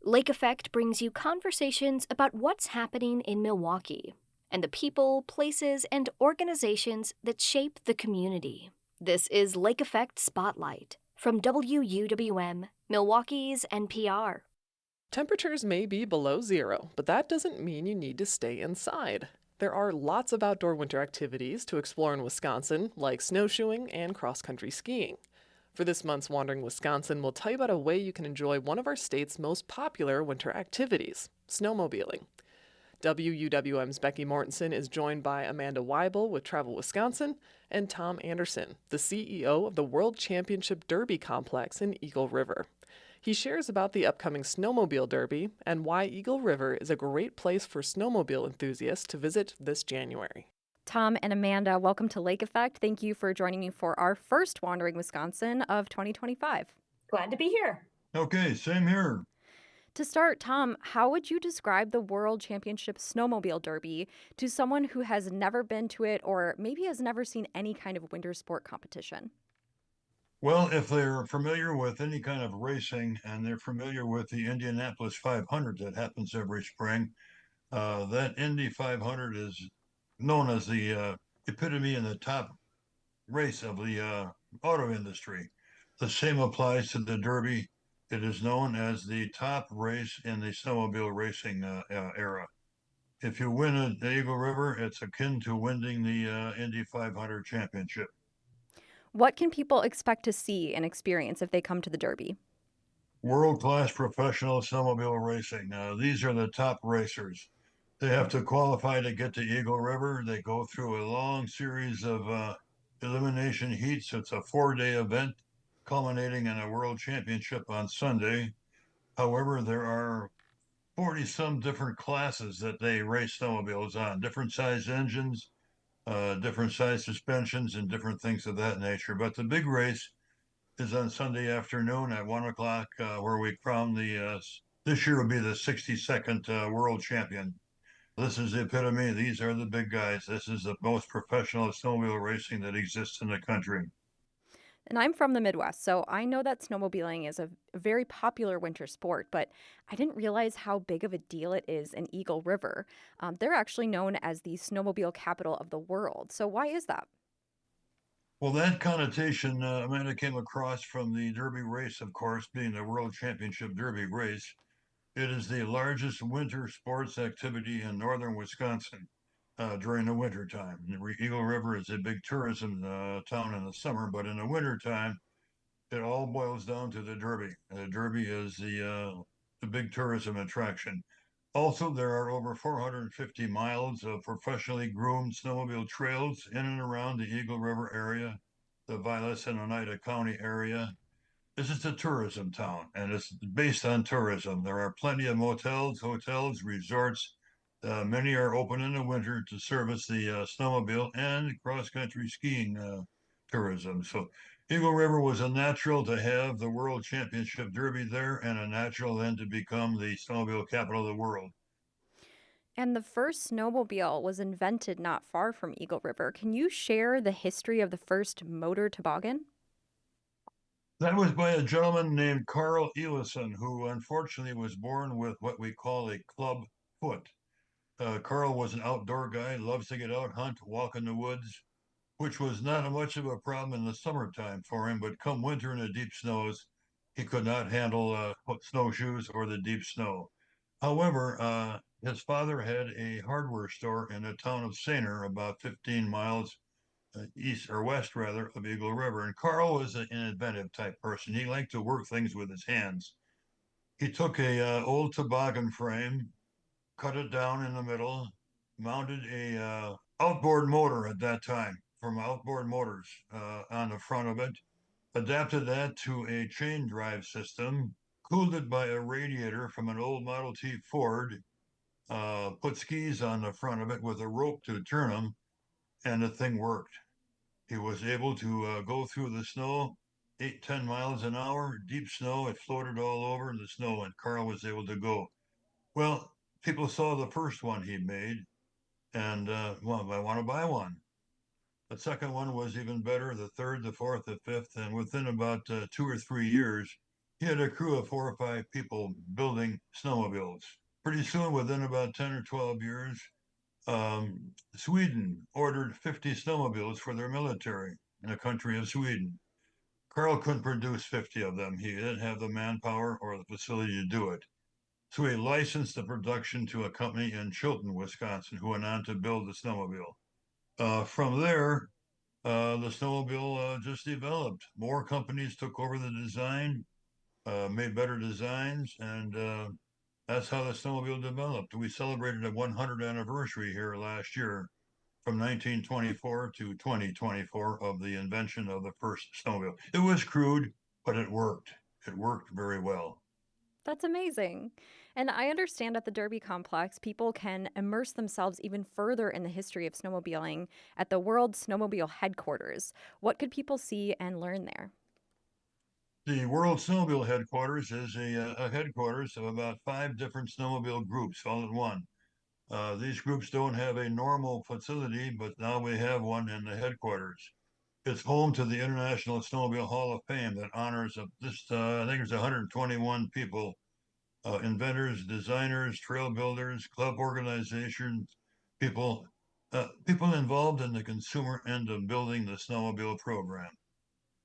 Lake Effect brings you conversations about what's happening in Milwaukee and the people, places, and organizations that shape the community. This is Lake Effect Spotlight from WUWM, Milwaukee's NPR. Temperatures may be below zero, but that doesn't mean you need to stay inside. There are lots of outdoor winter activities to explore in Wisconsin, like snowshoeing and cross country skiing. For this month's Wandering Wisconsin, we'll tell you about a way you can enjoy one of our state's most popular winter activities, snowmobiling. WUWM's Becky Mortensen is joined by Amanda Weibel with Travel Wisconsin and Tom Anderson, the CEO of the World Championship Derby complex in Eagle River. He shares about the upcoming Snowmobile Derby and why Eagle River is a great place for snowmobile enthusiasts to visit this January. Tom and Amanda, welcome to Lake Effect. Thank you for joining me for our first Wandering Wisconsin of 2025. Glad to be here. Okay, same here. To start, Tom, how would you describe the World Championship Snowmobile Derby to someone who has never been to it or maybe has never seen any kind of winter sport competition? Well, if they're familiar with any kind of racing and they're familiar with the Indianapolis 500 that happens every spring, that Indy 500 is known as the epitome and the top race of the auto industry. The same applies to the Derby. It is known as the top race in the snowmobile racing era. If you win at Eagle River, it's akin to winning the Indy 500 championship. What can people expect to see and experience if they come to the Derby? World-class professional snowmobile racing. These are the top racers. They have to qualify to get to Eagle River. They go through a long series of elimination heats. It's a 4-day event culminating in a world championship on Sunday. However, there are 40 some different classes that they race snowmobiles on, different size engines, different size suspensions, and different things of that nature. But the big race is on Sunday afternoon at 1 o'clock, where we crown this year will be the 62nd world champion. This is the epitome. These are the big guys. This is the most professional snowmobile racing that exists in the country. And I'm from the Midwest, so I know that snowmobiling is a very popular winter sport, but I didn't realize how big of a deal it is in Eagle River. They're actually known as the snowmobile capital of the world. So why is that? Well, that connotation, Amanda, came across from the Derby race, of course, being the World Championship Derby race. It is the largest winter sports activity in northern Wisconsin during the winter time. Eagle River is a big tourism town in the summer, but in the winter time, it all boils down to the Derby. The Derby is the big tourism attraction. Also, there are over 450 miles of professionally groomed snowmobile trails in and around the Eagle River area, the Vilas and Oneida County area. This is a tourism town, and it's based on tourism. There are plenty of motels, hotels, resorts. Many are open in the winter to service the snowmobile and cross-country skiing tourism. So Eagle River was a natural to have the World Championship Derby there, and a natural then to become the snowmobile capital of the world. And the first snowmobile was invented not far from Eagle River. Can you share the history of the first motor toboggan? That was by a gentleman named Carl Ellison, who unfortunately was born with what we call a club foot. Carl was an outdoor guy, loves to get out, hunt, walk in the woods, which was not much of a problem in the summertime for him. But come winter in the deep snows, he could not handle snowshoes or the deep snow. However, his father had a hardware store in the town of Sainer, about 15 miles east or west, rather, of Eagle River. And Carl was an inventive type person. He liked to work things with his hands. He took a old toboggan frame, cut it down in the middle, mounted a outboard motor at that time from outboard motors on the front of it, adapted that to a chain drive system, cooled it by a radiator from an old Model T Ford, put skis on the front of it with a rope to turn them, and the thing worked. He was able to go through the snow 8, 10 miles an hour, deep snow. It floated all over the snow, and Carl was able to go. Well, people saw the first one he made, and well, I want to buy one. The second one was even better, the third, the fourth, the fifth, and within about 2 or 3 years, He had a crew of 4 or 5 people building snowmobiles. Pretty soon, within about 10 or 12 years, Sweden ordered 50 snowmobiles for their military in the country of Sweden. Carl couldn't produce 50 of them. He didn't have the manpower or the facility to do it. So he licensed the production to a company in Chilton, Wisconsin, who went on to build the snowmobile. From there, the snowmobile just developed. More companies took over the design, made better designs, and that's how the snowmobile developed. We celebrated a 100th anniversary here last year from 1924 to 2024 of the invention of the first snowmobile. It was crude, but it worked. It worked very well. That's amazing. And I understand at the Derby complex, people can immerse themselves even further in the history of snowmobiling at the World Snowmobile headquarters. What could people see and learn there? The World Snowmobile headquarters is a headquarters of about 5 different snowmobile groups all in one. These groups don't have a normal facility, but now we have one in the headquarters. It's home to the International Snowmobile Hall of Fame that honors I think there's 121 people, inventors, designers, trail builders, club organizations, people, people involved in the consumer end of building the snowmobile program.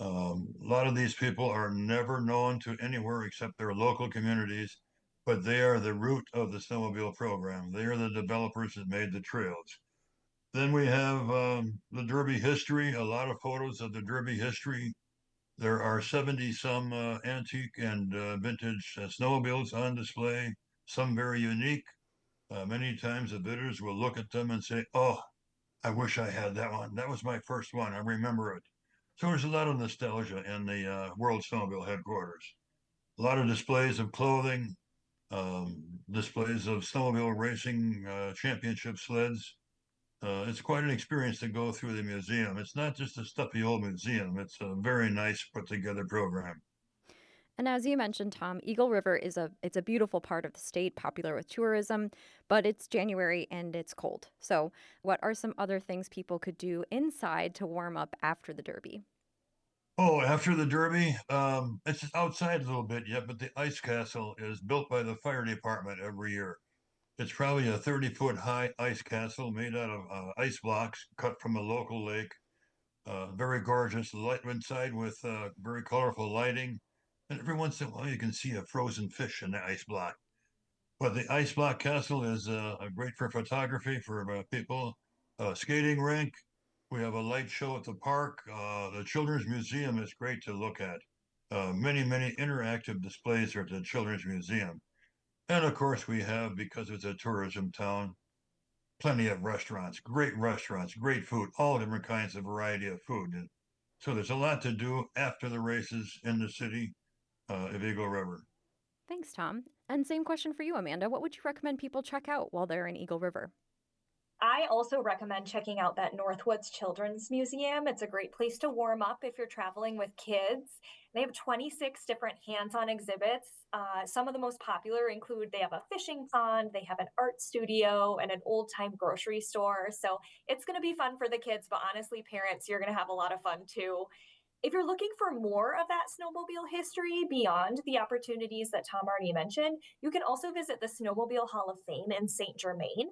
A lot of these people are never known to anywhere except their local communities, but they are the root of the snowmobile program. They are the developers that made the trails. Then we have the Derby history, a lot of photos of the Derby history. There are 70 some antique and vintage snowmobiles on display, some very unique. Many times the visitors will look at them and say, "Oh, I wish I had that one. That was my first one. I remember it." So there's a lot of nostalgia in the World Snowmobile headquarters. A lot of displays of clothing, displays of snowmobile racing, championship sleds. It's quite an experience to go through the museum. It's not just a stuffy old museum. It's a very nice put together program. And as you mentioned, Tom, Eagle River is a beautiful part of the state, popular with tourism, but it's January and it's cold. So, what are some other things people could do inside to warm up after the Derby? Oh, after the Derby, it's just outside a little bit yet, but the ice castle is built by the fire department every year. It's probably a 30-foot high ice castle made out of ice blocks cut from a local lake. Very gorgeous. Light inside with very colorful lighting. And every once in a while, you can see a frozen fish in the ice block. But the ice block castle is great for photography for people. Skating rink. We have a light show at the park. The Children's Museum is great to look at. Many interactive displays are at the Children's Museum. And of course, we have, because it's a tourism town, plenty of restaurants, great food, all different kinds of variety of food. And so there's a lot to do after the races in the city of Eagle River. Thanks, Tom. And same question for you, Amanda. What would you recommend people check out while they're in Eagle River? I also recommend checking out that Northwoods Children's Museum. It's a great place to warm up if you're traveling with kids. They have 26 different hands-on exhibits. Some of the most popular include they have a fishing pond, they have an art studio, and an old-time grocery store. So it's going to be fun for the kids, but honestly, parents, you're going to have a lot of fun too. If you're looking for more of that snowmobile history beyond the opportunities that Tom already mentioned, you can also visit the Snowmobile Hall of Fame in St. Germain.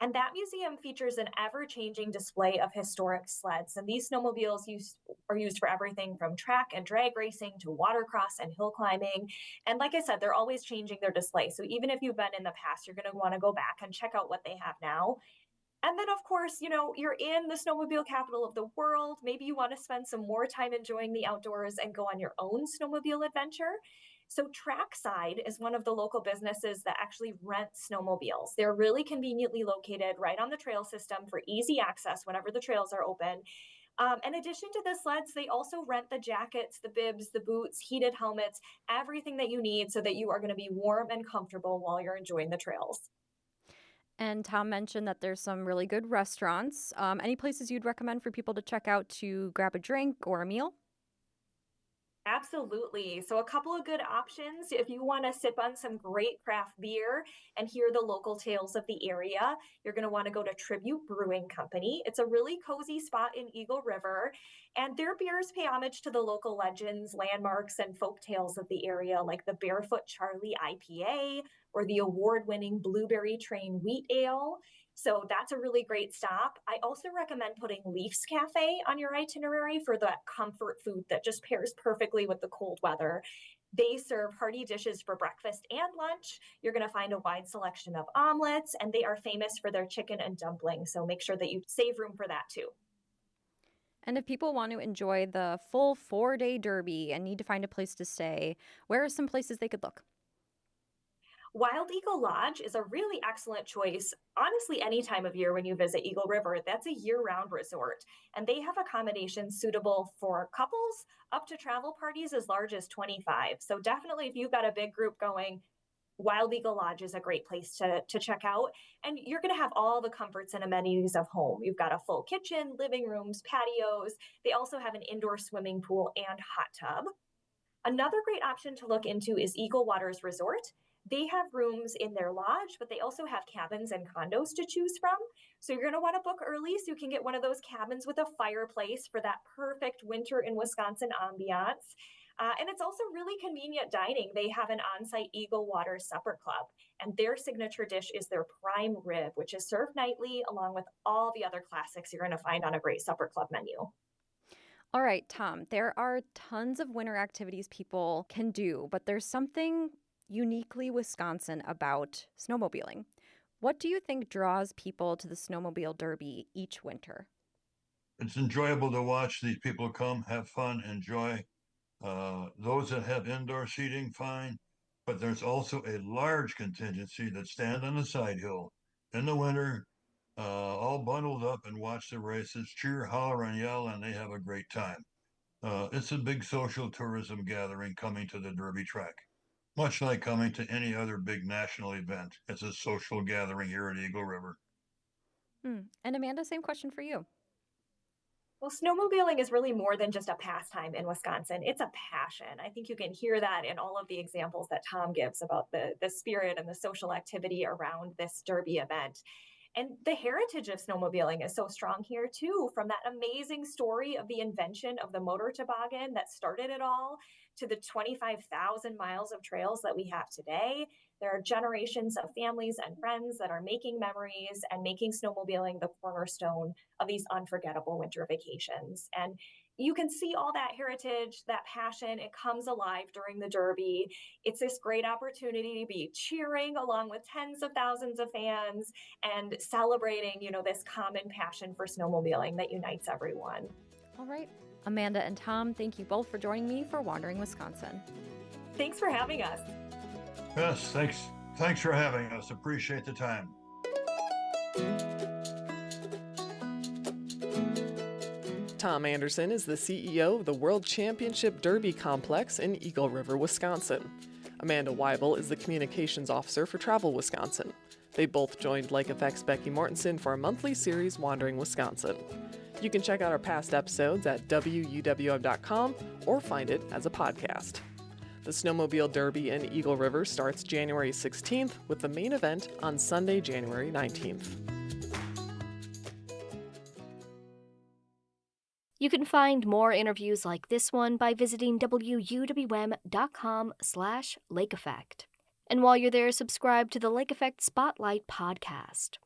And that museum features an ever-changing display of historic sleds. And these are used for everything from track and drag racing to watercross and hill climbing. And like I said, they're always changing their display. So even if you've been in the past, you're going to want to go back and check out what they have now. And then, of course, you're in the snowmobile capital of the world. Maybe you want to spend some more time enjoying the outdoors and go on your own snowmobile adventure. So, Trackside is one of the local businesses that actually rent snowmobiles. They're really conveniently located right on the trail system for easy access whenever the trails are open. In addition to the sleds, they also rent the jackets, the bibs, the boots, heated helmets, everything that you need so that you are going to be warm and comfortable while you're enjoying the trails. And Tom mentioned that there's some really good restaurants. Any places you'd recommend for people to check out to grab a drink or a meal? Absolutely. So, a couple of good options if you want to sip on some great craft beer and hear the local tales of the area, you're going to want to go to Tribute Brewing Company. It's a really cozy spot in Eagle River. And their beers pay homage to the local legends, landmarks, and folk tales of the area, like the Barefoot Charlie IPA or the award-winning Blueberry Train Wheat Ale. So that's a really great stop. I also recommend putting Leafs Cafe on your itinerary for that comfort food that just pairs perfectly with the cold weather. They serve hearty dishes for breakfast and lunch. You're going to find a wide selection of omelets, and they are famous for their chicken and dumplings. So make sure that you save room for that too. And if people want to enjoy the full 4-day derby and need to find a place to stay, where are some places they could look? Wild Eagle Lodge is a really excellent choice. Honestly, any time of year when you visit Eagle River, that's a year-round resort. And they have accommodations suitable for couples up to travel parties as large as 25. So definitely if you've got a big group going, Wild Eagle Lodge is a great place to check out. And you're going to have all the comforts and amenities of home. You've got a full kitchen, living rooms, patios. They also have an indoor swimming pool and hot tub. Another great option to look into is Eagle Waters Resort. They have rooms in their lodge, but they also have cabins and condos to choose from. So you're going to want to book early so you can get one of those cabins with a fireplace for that perfect winter in Wisconsin ambiance. And it's also really convenient dining. They have an on-site Eagle Waters Supper Club, and their signature dish is their prime rib, which is served nightly along with all the other classics you're going to find on a great supper club menu. All right, Tom, there are tons of winter activities people can do, but there's something uniquely Wisconsin about snowmobiling. What do you think draws people to the Snowmobile Derby each winter? It's enjoyable to watch these people come, have fun, enjoy. Those that have indoor seating, fine. But there's also a large contingency that stand on the side hill in the winter, all bundled up and watch the races, cheer, holler, and yell, and they have a great time. It's a big social tourism gathering coming to the Derby track. Much like coming to any other big national event, it's a social gathering here at Eagle River. And Amanda, same question for you. Well, snowmobiling is really more than just a pastime in Wisconsin. It's a passion. I think you can hear that in all of the examples that Tom gives about the spirit and the social activity around this Derby event. And the heritage of snowmobiling is so strong here, too, from that amazing story of the invention of the motor toboggan that started it all to the 25,000 miles of trails that we have today. There are generations of families and friends that are making memories and making snowmobiling the cornerstone of these unforgettable winter vacations. And you can see all that heritage, that passion, it comes alive during the Derby. It's this great opportunity to be cheering along with tens of thousands of fans and celebrating, this common passion for snowmobiling that unites everyone. All right. Amanda and Tom, thank you both for joining me for Wandering Wisconsin. Thanks for having us. Yes, thanks. Thanks for having us. Appreciate the time. Tom Anderson is the CEO of the World Championship Derby Complex in Eagle River, Wisconsin. Amanda Weibel is the Communications Officer for Travel Wisconsin. They both joined Lake Effect's Becky Mortensen for a monthly series, Wandering Wisconsin. You can check out our past episodes at wuwm.com or find it as a podcast. The Snowmobile Derby in Eagle River starts January 16th with the main event on Sunday, January 19th. You can find more interviews like this one by visiting wuwm.com/lakeeffect. And while you're there, subscribe to the Lake Effect Spotlight podcast.